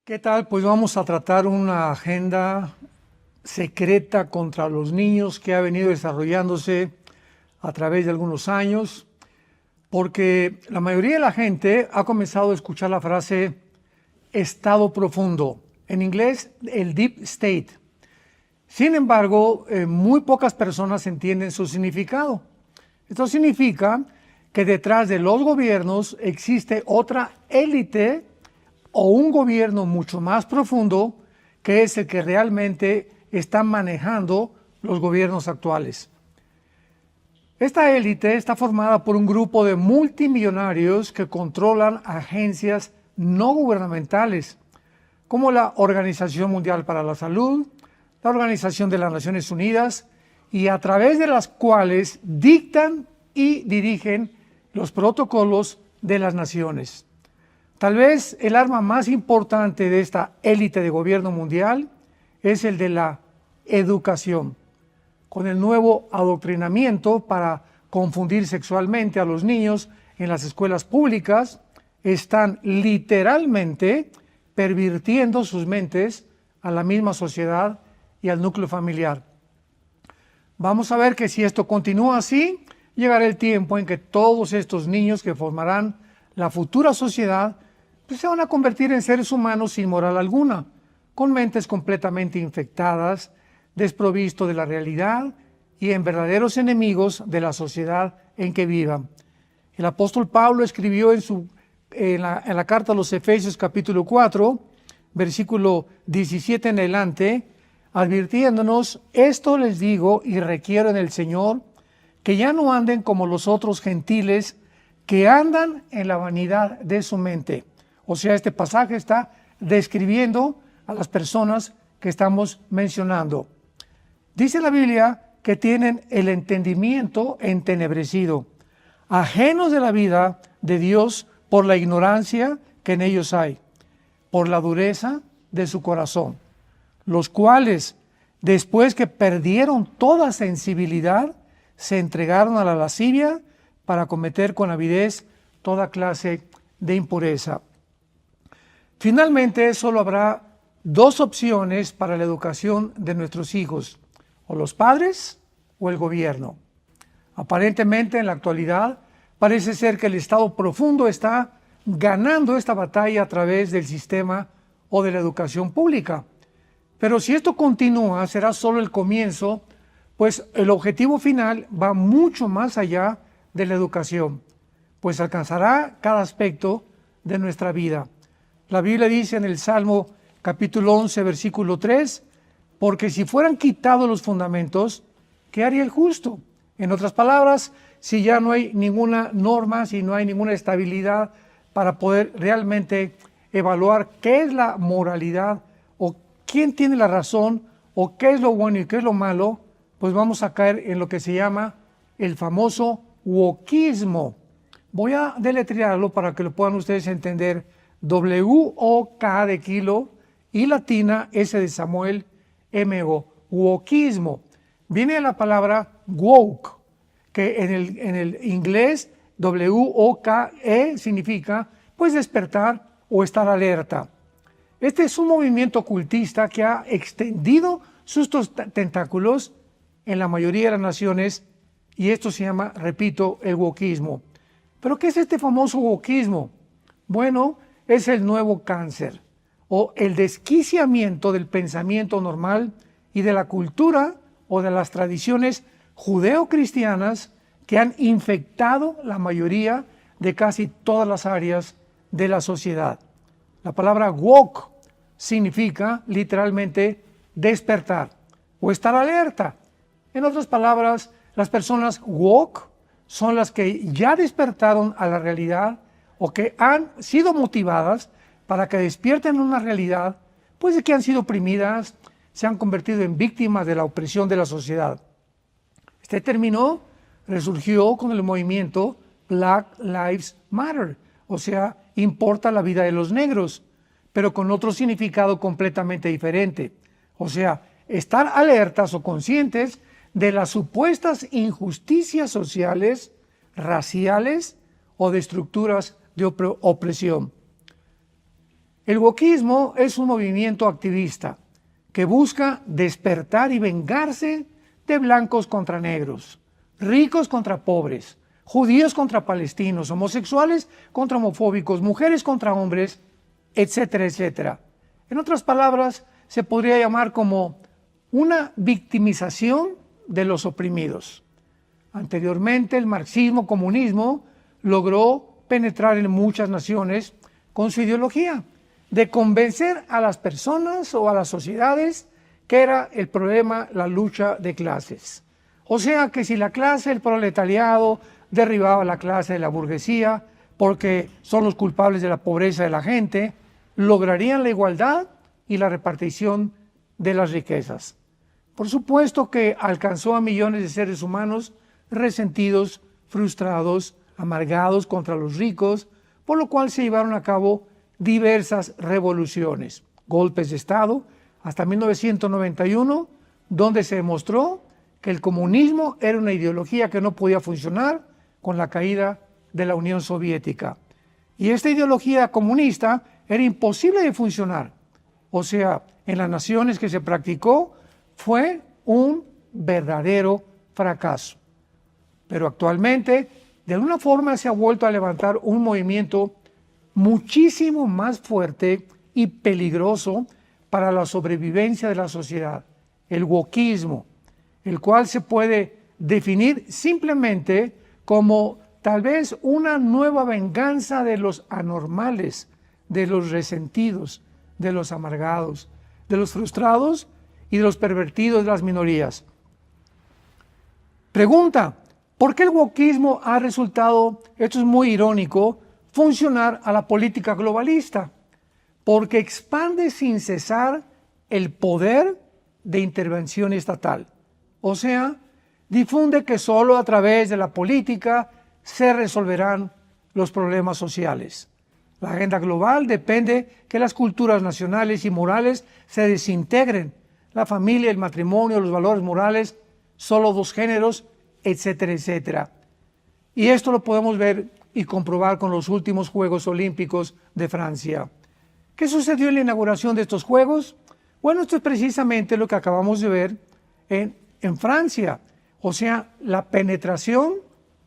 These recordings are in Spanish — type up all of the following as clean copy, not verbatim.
¿Qué tal? Pues vamos a tratar una agenda secreta contra los niños que ha venido desarrollándose a través de algunos años, porque la mayoría de la gente ha comenzado a escuchar la frase estado profundo, en inglés el deep state. Sin embargo, muy pocas personas entienden su significado. Esto significa que detrás de los gobiernos existe otra élite o un gobierno mucho más profundo que es el que realmente está manejando los gobiernos actuales. Esta élite está formada por un grupo de multimillonarios que controlan agencias no gubernamentales, como la Organización Mundial para la Salud, la Organización de las Naciones Unidas, y a través de las cuales dictan y dirigen los protocolos de las naciones. Tal vez el arma más importante de esta élite de gobierno mundial es el de la educación, con el nuevo adoctrinamiento para confundir sexualmente a los niños en las escuelas públicas. Están literalmente pervirtiendo sus mentes a la misma sociedad y al núcleo familiar. Vamos a ver que si esto continúa así, llegará el tiempo en que todos estos niños que formarán la futura sociedad pues se van a convertir en seres humanos sin moral alguna, con mentes completamente infectadas, desprovistos de la realidad y en verdaderos enemigos de la sociedad en que vivan. El apóstol Pablo escribió en la carta a los Efesios capítulo 4, versículo 17 en adelante, advirtiéndonos: esto les digo y requiero en el Señor, que ya no anden como los otros gentiles que andan en la vanidad de su mente. O sea, este pasaje está describiendo a las personas que estamos mencionando. Dice la Biblia que tienen el entendimiento entenebrecido, ajenos de la vida de Dios por la ignorancia que en ellos hay, por la dureza de su corazón, los cuales, después que perdieron toda sensibilidad, se entregaron a la lascivia para cometer con avidez toda clase de impureza. Finalmente, solo habrá dos opciones para la educación de nuestros hijos: o los padres o el gobierno. Aparentemente, en la actualidad, parece ser que el estado profundo está ganando esta batalla a través del sistema o de la educación pública. Pero si esto continúa, será solo el comienzo, pues el objetivo final va mucho más allá de la educación, pues alcanzará cada aspecto de nuestra vida. La Biblia dice en el Salmo capítulo 11, versículo 3, porque si fueran quitados los fundamentos, ¿qué haría el justo? En otras palabras, si ya no hay ninguna norma, si no hay ninguna estabilidad para poder realmente evaluar qué es la moralidad o quién tiene la razón o qué es lo bueno y qué es lo malo, pues vamos a caer en lo que se llama el famoso wokismo. Voy a deletrearlo para que lo puedan ustedes entender. W-O-K de kilo y latina S de Samuel, M-O, wokismo. Viene de la palabra woke, que en el inglés W-O-K-E significa pues despertar o estar alerta. Este es un movimiento ocultista que ha extendido sus tentáculos en la mayoría de las naciones, y esto se llama, repito, el wokismo. ¿Pero qué es este famoso wokismo? Bueno, es el nuevo cáncer o el desquiciamiento del pensamiento normal y de la cultura o de las tradiciones judeo-cristianas que han infectado la mayoría de casi todas las áreas de la sociedad. La palabra woke significa literalmente despertar o estar alerta. En otras palabras, las personas woke son las que ya despertaron a la realidad o que han sido motivadas para que despierten una realidad, pues de que han sido oprimidas, se han convertido en víctimas de la opresión de la sociedad. Este término resurgió con el movimiento Black Lives Matter, o sea, importa la vida de los negros, pero con otro significado completamente diferente. O sea, estar alertas o conscientes de las supuestas injusticias sociales, raciales o de estructuras de opresión. El wokismo es un movimiento activista que busca despertar y vengarse de blancos contra negros, ricos contra pobres, judíos contra palestinos, homosexuales contra homofóbicos, mujeres contra hombres, etcétera, etcétera. En otras palabras, se podría llamar como una victimización de los oprimidos. Anteriormente, el marxismo-comunismo logró penetrar en muchas naciones con su ideología de convencer a las personas o a las sociedades que era el problema la lucha de clases. O sea que si la clase del proletariado derribaba a la clase de la burguesía porque son los culpables de la pobreza de la gente, lograrían la igualdad y la repartición de las riquezas. Por supuesto que alcanzó a millones de seres humanos resentidos, frustrados, amargados contra los ricos, por lo cual se llevaron a cabo diversas revoluciones, golpes de Estado, hasta 1991, donde se demostró que el comunismo era una ideología que no podía funcionar con la caída de la Unión Soviética. Y esta ideología comunista era imposible de funcionar. O sea, en las naciones que se practicó fue un verdadero fracaso. Pero actualmente, de alguna forma se ha vuelto a levantar un movimiento muchísimo más fuerte y peligroso para la sobrevivencia de la sociedad, el wokismo, el cual se puede definir simplemente como tal vez una nueva venganza de los anormales, de los resentidos, de los amargados, de los frustrados y de los pervertidos de las minorías. Pregunta: ¿por qué el wokismo ha resultado, esto es muy irónico, funcionar a la política globalista? Porque expande sin cesar el poder de intervención estatal. O sea, difunde que solo a través de la política se resolverán los problemas sociales. La agenda global depende que las culturas nacionales y morales se desintegren, la familia, el matrimonio, los valores morales, solo dos géneros, etcétera, etcétera. Y esto lo podemos ver y comprobar con los últimos Juegos Olímpicos de Francia. ¿Qué sucedió en la inauguración de estos Juegos? Bueno, esto es precisamente lo que acabamos de ver en Francia, o sea, la penetración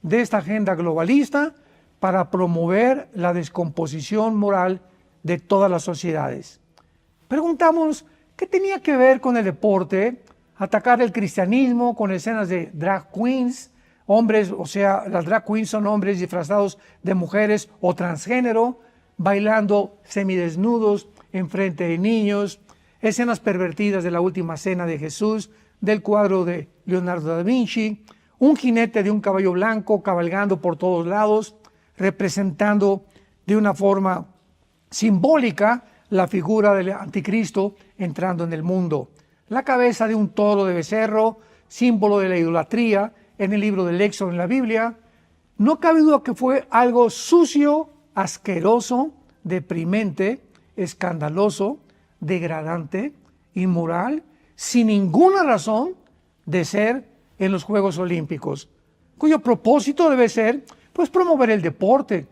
de esta agenda globalista para promover la descomposición moral de todas las sociedades. Preguntamos, ¿qué tenía que ver con el deporte? Atacar el cristianismo con escenas de drag queens, hombres, o sea, las drag queens son hombres disfrazados de mujeres o transgénero, bailando semidesnudos en frente de niños, escenas pervertidas de la última cena de Jesús, del cuadro de Leonardo da Vinci, un jinete de un caballo blanco cabalgando por todos lados, representando de una forma simbólica la figura del anticristo entrando en el mundo. La cabeza de un toro de becerro, símbolo de la idolatría en el libro del Éxodo en la Biblia. No cabe duda que fue algo sucio, asqueroso, deprimente, escandaloso, degradante, inmoral, sin ninguna razón de ser en los Juegos Olímpicos, cuyo propósito debe ser pues promover el deporte.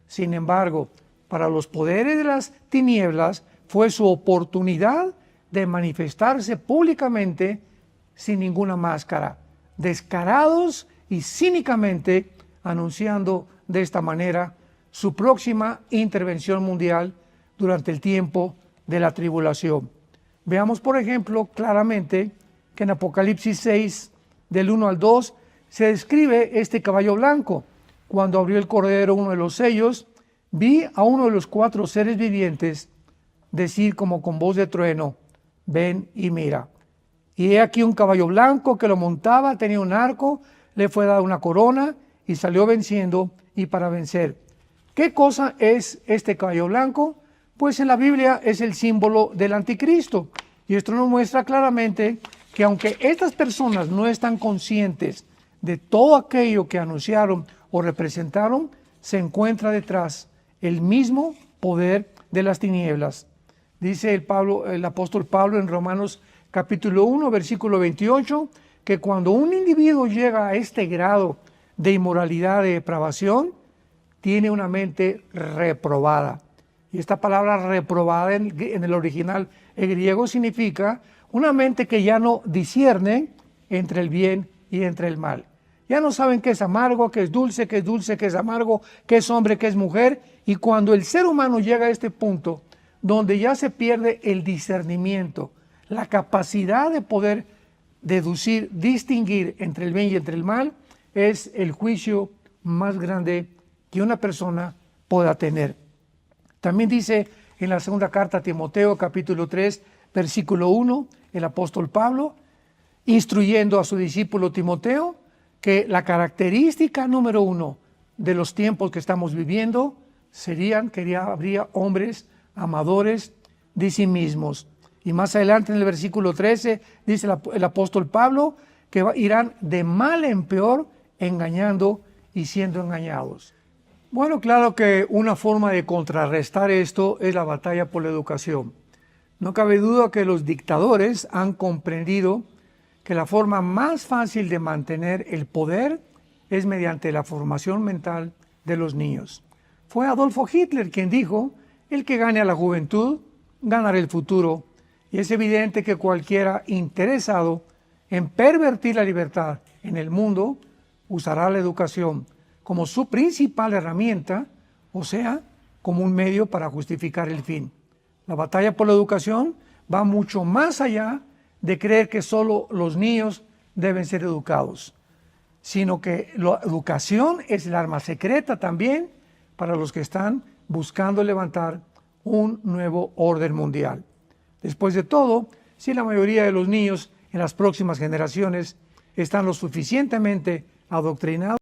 Sin embargo, para los poderes de las tinieblas fue su oportunidad de manifestarse públicamente sin ninguna máscara, descarados y cínicamente anunciando de esta manera su próxima intervención mundial durante el tiempo de la tribulación. Veamos, por ejemplo, claramente que en Apocalipsis 6, del 1 al 2, se describe este caballo blanco. Cuando abrió el Cordero uno de los sellos, vi a uno de los 4 seres vivientes decir como con voz de trueno: ven y mira. Y he aquí un caballo blanco que lo montaba, tenía un arco, le fue dada una corona y salió venciendo y para vencer. ¿Qué cosa es este caballo blanco? Pues en la Biblia es el símbolo del anticristo. Y esto nos muestra claramente que aunque estas personas no están conscientes de todo aquello que anunciaron o representaron, se encuentra detrás el mismo poder de las tinieblas. Dice el apóstol Pablo en Romanos capítulo 1, versículo 28, que cuando un individuo llega a este grado de inmoralidad, de depravación, tiene una mente reprobada. Y esta palabra reprobada en el original griego significa una mente que ya no discierne entre el bien y entre el mal. Ya no saben qué es amargo, qué es dulce, qué es amargo, qué es hombre, qué es mujer. Y cuando el ser humano llega a este punto donde ya se pierde el discernimiento, la capacidad de poder deducir, distinguir entre el bien y entre el mal, es el juicio más grande que una persona pueda tener. También dice en la segunda carta a Timoteo, capítulo 3, versículo 1, el apóstol Pablo, instruyendo a su discípulo Timoteo, que la característica número 1 de los tiempos que estamos viviendo serían que habría hombres amadores de sí mismos. Y más adelante en el versículo 13 dice el apóstol Pablo que irán de mal en peor engañando y siendo engañados. Bueno, claro que una forma de contrarrestar esto es la batalla por la educación. No cabe duda que los dictadores han comprendido que la forma más fácil de mantener el poder es mediante la formación mental de los niños. Fue Adolfo Hitler quien dijo: el que gane a la juventud, ganará el futuro. Y es evidente que cualquiera interesado en pervertir la libertad en el mundo usará la educación como su principal herramienta, o sea, como un medio para justificar el fin. La batalla por la educación va mucho más allá de creer que solo los niños deben ser educados, sino que la educación es el arma secreta también para los que están buscando levantar un nuevo orden mundial. Después de todo, si la mayoría de los niños en las próximas generaciones están lo suficientemente adoctrinados,